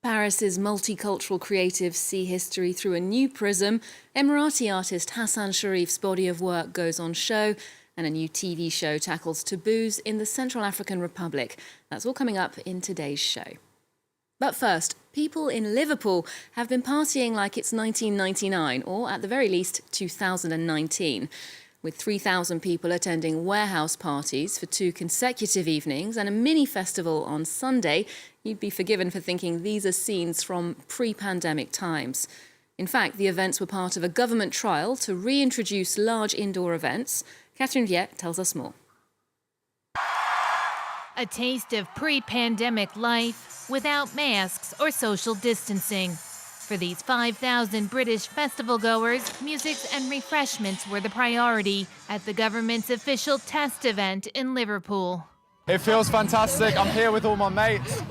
Paris's multicultural creatives see history through a new prism. Emirati artist Hassan Sharif's body of work goes on show, and a new TV show tackles taboos in the Central African Republic. That's all coming up in today's show. But first, people in Liverpool have been partying like it's 1999, or at the very least 2019. With 3,000 people attending warehouse parties for 2 consecutive evenings and a mini festival on Sunday, you'd be forgiven for thinking these are scenes from pre-pandemic times. In fact, the events were part of a government trial to reintroduce large indoor events. Catherine Viette tells us more. A taste of pre-pandemic life without masks or social distancing. For these 5,000 British festival goers, music and refreshments were the priority at the government's official test event in Liverpool. It feels fantastic. I'm here with all my mates.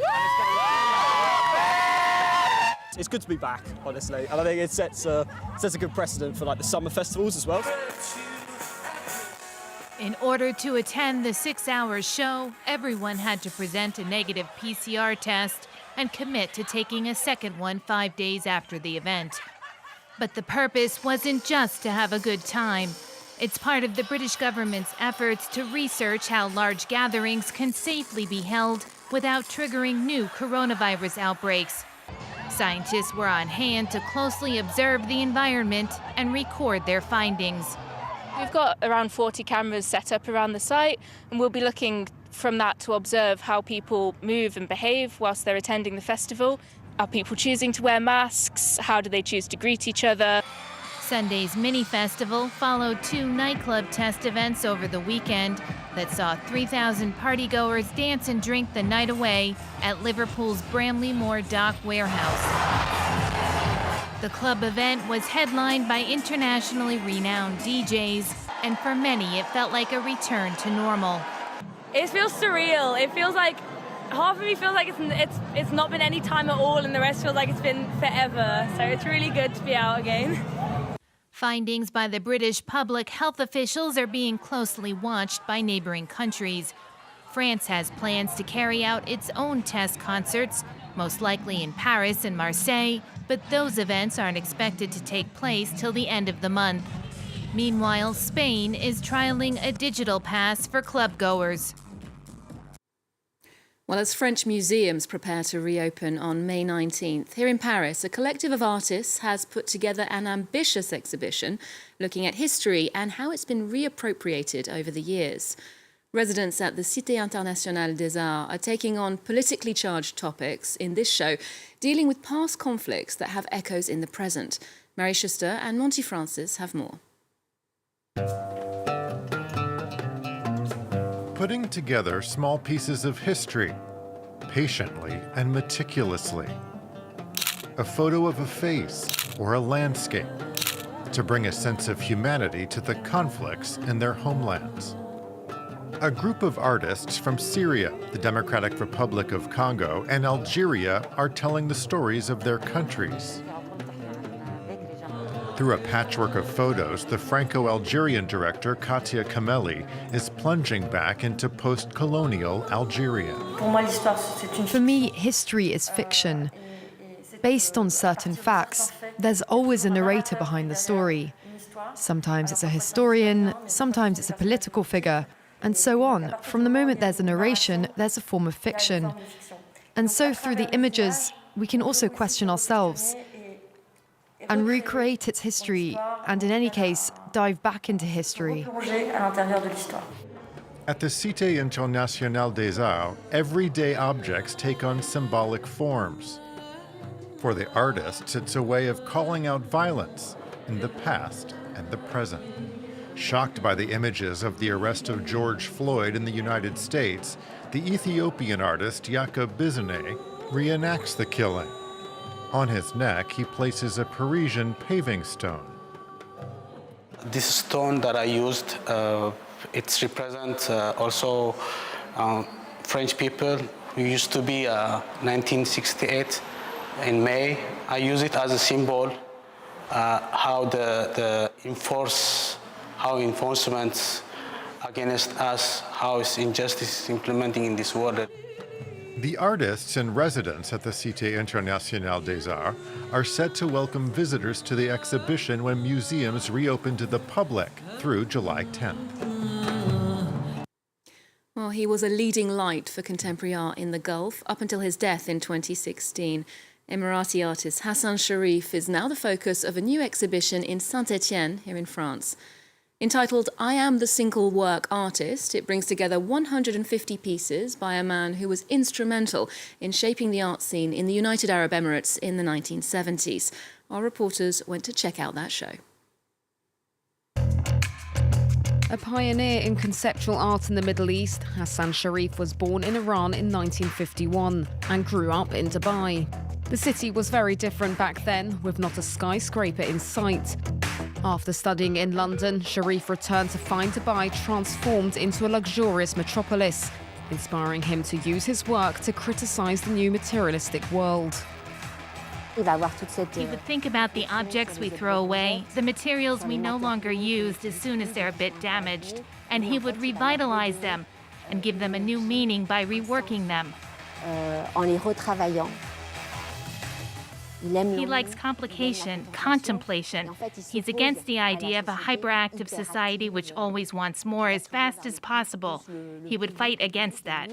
It's good to be back, honestly, and I think it sets a good precedent for like the summer festivals as well. In order to attend the 6-hour show, everyone had to present a negative PCR test and commit to taking a second one 5 days after the event. But the purpose wasn't just to have a good time. It's part of the British government's efforts to research how large gatherings can safely be held without triggering new coronavirus outbreaks. Scientists were on hand to closely observe the environment and record their findings. We've got around 40 cameras set up around the site, and we'll be looking from that to observe how people move and behave whilst they're attending the festival. Are people choosing to wear masks? How do they choose to greet each other? Sunday's mini-festival followed 2 nightclub test events over the weekend that saw 3,000 partygoers dance and drink the night away at Liverpool's Bramley Moor Dock Warehouse. The club event was headlined by internationally renowned DJs, and for many it felt like a return to normal. It feels surreal. It feels like, half of me feels like it's not been any time at all, and the rest feels like it's been forever. So it's really good to be out again. Findings by the British public health officials are being closely watched by neighboring countries. France has plans to carry out its own test concerts, most likely in Paris and Marseille, but those events aren't expected to take place till the end of the month. Meanwhile, Spain is trialing a digital pass for club goers. Well, as French museums prepare to reopen on May 19th, here in Paris, a collective of artists has put together an ambitious exhibition looking at history and how it's been reappropriated over the years. Residents at the Cité Internationale des Arts are taking on politically charged topics in this show, dealing with past conflicts that have echoes in the present. Mary Schuster and Monty Francis have more. Putting together small pieces of history, patiently and meticulously. A photo of a face or a landscape to bring a sense of humanity to the conflicts in their homelands. A group of artists from Syria, the Democratic Republic of Congo, and Algeria are telling the stories of their countries. Through a patchwork of photos, the Franco-Algerian director Katia Kameli is plunging back into post-colonial Algeria. For me, history is fiction. Based on certain facts, there's always a narrator behind the story. Sometimes it's a historian, sometimes it's a political figure, and so on. From the moment there's a narration, there's a form of fiction. And so through the images, we can also question ourselves and recreate its history, and in any case, dive back into history. At the Cité Internationale des Arts, everyday objects take on symbolic forms. For the artists, it's a way of calling out violence in the past and the present. Shocked by the images of the arrest of George Floyd in the United States, the Ethiopian artist Jakob Bizene reenacts the killing. On his neck, he places a Parisian paving stone. This stone that I used It represents also French people who used to be 1968 in May. I use it as a symbol how the enforcement against us, how injustice is implementing in this world. The artists and residents at the Cité Internationale des Arts are set to welcome visitors to the exhibition when museums reopen to the public through July 10th. Well, he was a leading light for contemporary art in the Gulf up until his death in 2016. Emirati artist Hassan Sharif is now the focus of a new exhibition in Saint-Étienne, here in France. Entitled I Am the Single Work Artist, it brings together 150 pieces by a man who was instrumental in shaping the art scene in the United Arab Emirates in the 1970s. Our reporters went to check out that show. A pioneer in conceptual art in the Middle East, Hassan Sharif was born in Iran in 1951 and grew up in Dubai. The city was very different back then, with not a skyscraper in sight. After studying in London, Sharif returned to find Dubai transformed into a luxurious metropolis, inspiring him to use his work to criticise the new materialistic world. He would think about the objects we throw away, the materials we no longer use as soon as they're a bit damaged, and he would revitalize them and give them a new meaning by reworking them. He likes complication, contemplation. He's against the idea of a hyperactive society which always wants more as fast as possible. He would fight against that.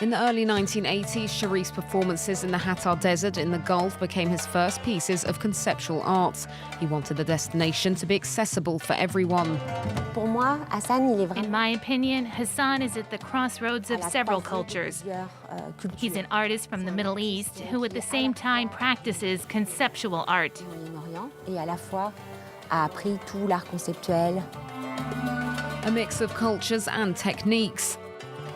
In the early 1980s, Sharif's performances in the Hattar Desert in the Gulf became his first pieces of conceptual art. He wanted the destination to be accessible for everyone. In my opinion, Hassan is at the crossroads of several cultures. He's an artist from the Middle East who at the same time practices conceptual art. A mix of cultures and techniques.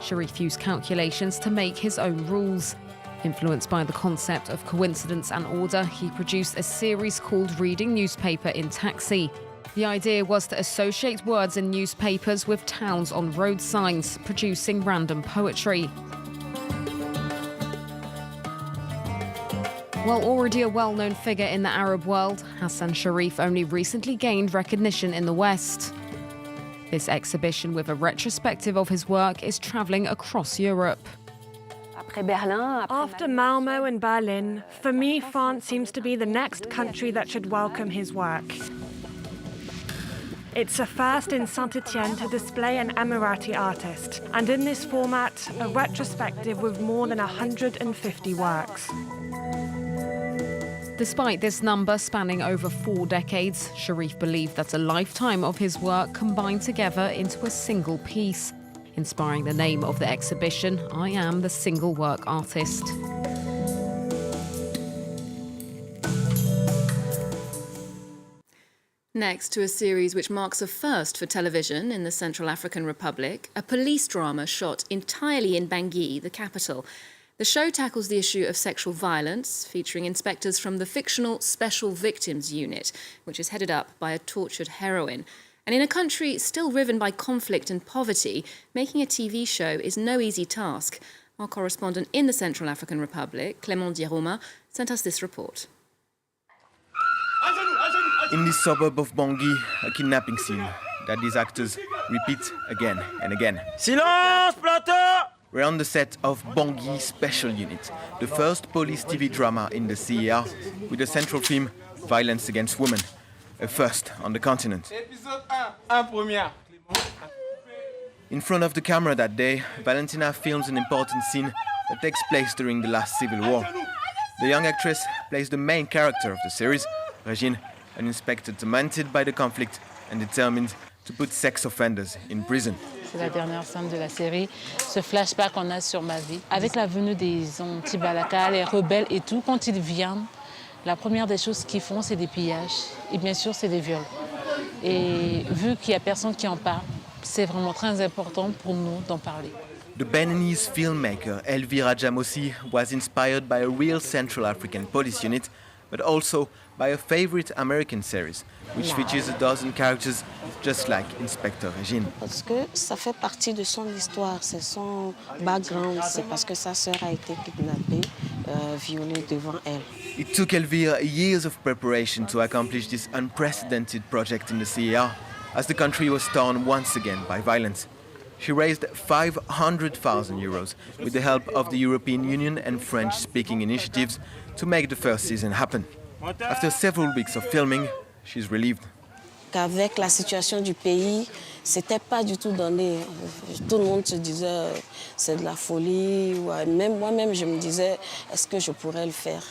Sharif used calculations to make his own rules. Influenced by the concept of coincidence and order, he produced a series called Reading Newspaper in Taxi. The idea was to associate words in newspapers with towns on road signs, producing random poetry. While already a well-known figure in the Arab world, Hassan Sharif only recently gained recognition in the West. This exhibition with a retrospective of his work is travelling across Europe. After Malmo and Berlin, for me, France seems to be the next country that should welcome his work. It's a first in Saint-Étienne to display an Emirati artist, and in this format, a retrospective with more than 150 works. Despite this number spanning over 4 decades, Sharif believed that a lifetime of his work combined together into a single piece, inspiring the name of the exhibition, I Am the Single Work Artist. Next to a series which marks a first for television in the Central African Republic, a police drama shot entirely in Bangui, the capital. The show tackles the issue of sexual violence, featuring inspectors from the fictional Special Victims Unit, which is headed up by a tortured heroine. And in a country still riven by conflict and poverty, making a TV show is no easy task. Our correspondent in the Central African Republic, Clément Diaroma, sent us this report. In this suburb of Bangui, a kidnapping scene that these actors repeat again and again. Silence, plateau! We're on the set of Bangui Special Unit, the first police TV drama in the CER, with the central theme, violence against women, a first on the continent. In front of the camera that day, Valentina films an important scene that takes place during the last civil war. The young actress plays the main character of the series, Régine, an inspector tormented by the conflict and determined to put sex offenders in prison. C'est la dernière scène de la série. Ce flashback qu'on a sur ma vie. Avec la venue des anti-balaka, les rebelles et tout, quand ils viennent, la première des choses qu'ils font, c'est des pillages. Et bien sûr, c'est des viols. Et vu qu'il n'y a personne qui en parle, c'est vraiment très important pour nous d'en parler. The Beninese filmmaker Elvira Jamossi was inspired by a real Central African police unit, but also by a favorite American series, which features a dozen characters just like Inspector Régine. Parce que ça fait partie de son histoire, c'est son background, c'est parce que sa sœur a été kidnappée, violée devant elle. It took Elvire years of preparation to accomplish this unprecedented project in the CER, as the country was torn once again by violence. She raised 500,000 euros with the help of the European Union and French-speaking initiatives to make the first season happen. After several weeks of filming, she's relieved. Qu'avec la situation du pays, c'était pas du tout donné. Tout le monde se disait c'est de la folie. Même moi-même, je me disais est-ce que je pourrais le faire?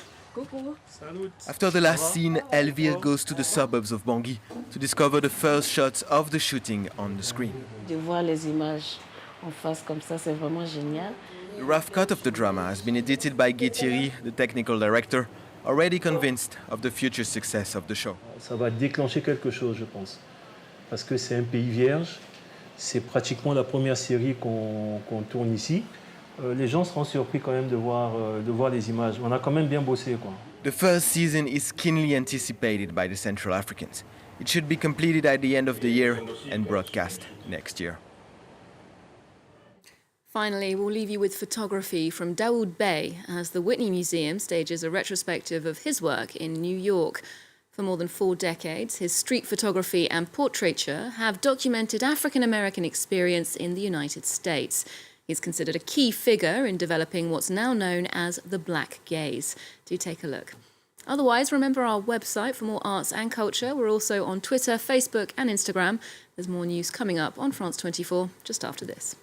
After the last scene, Elvire goes to the suburbs of Bangui to discover the first shots of the shooting on the screen. De voir les images en face comme ça, c'est vraiment génial. The rough cut of the drama has been edited by Guy Thierry, the technical director, already convinced of the future success of the show. Ça va déclencher quelque chose, je pense. Parce que c'est un pays vierge, c'est pratiquement la première série qu'on tourne ici. Les gens seront surpris quand même de voir les images. On a quand même bien bossé, quoi. The first season is keenly anticipated by the Central Africans. It should be completed at the end of the year and broadcast next year. Finally, we'll leave you with photography from Daoud Bey as the Whitney Museum stages a retrospective of his work in New York. For more than 4 decades, his street photography and portraiture have documented African-American experience in the United States. He's considered a key figure in developing what's now known as the Black Gaze. Do take a look. Otherwise, remember our website for more arts and culture. We're also on Twitter, Facebook and Instagram. There's more news coming up on France 24 just after this.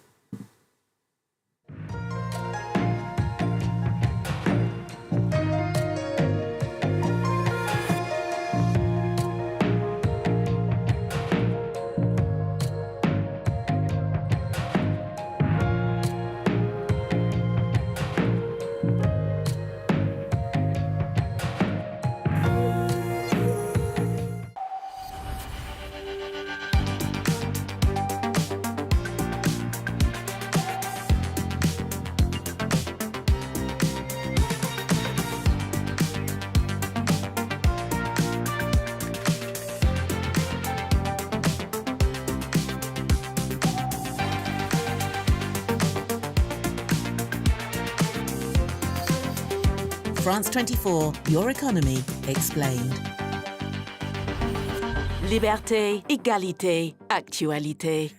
France 24, your economy explained. Liberté, égalité, actualité.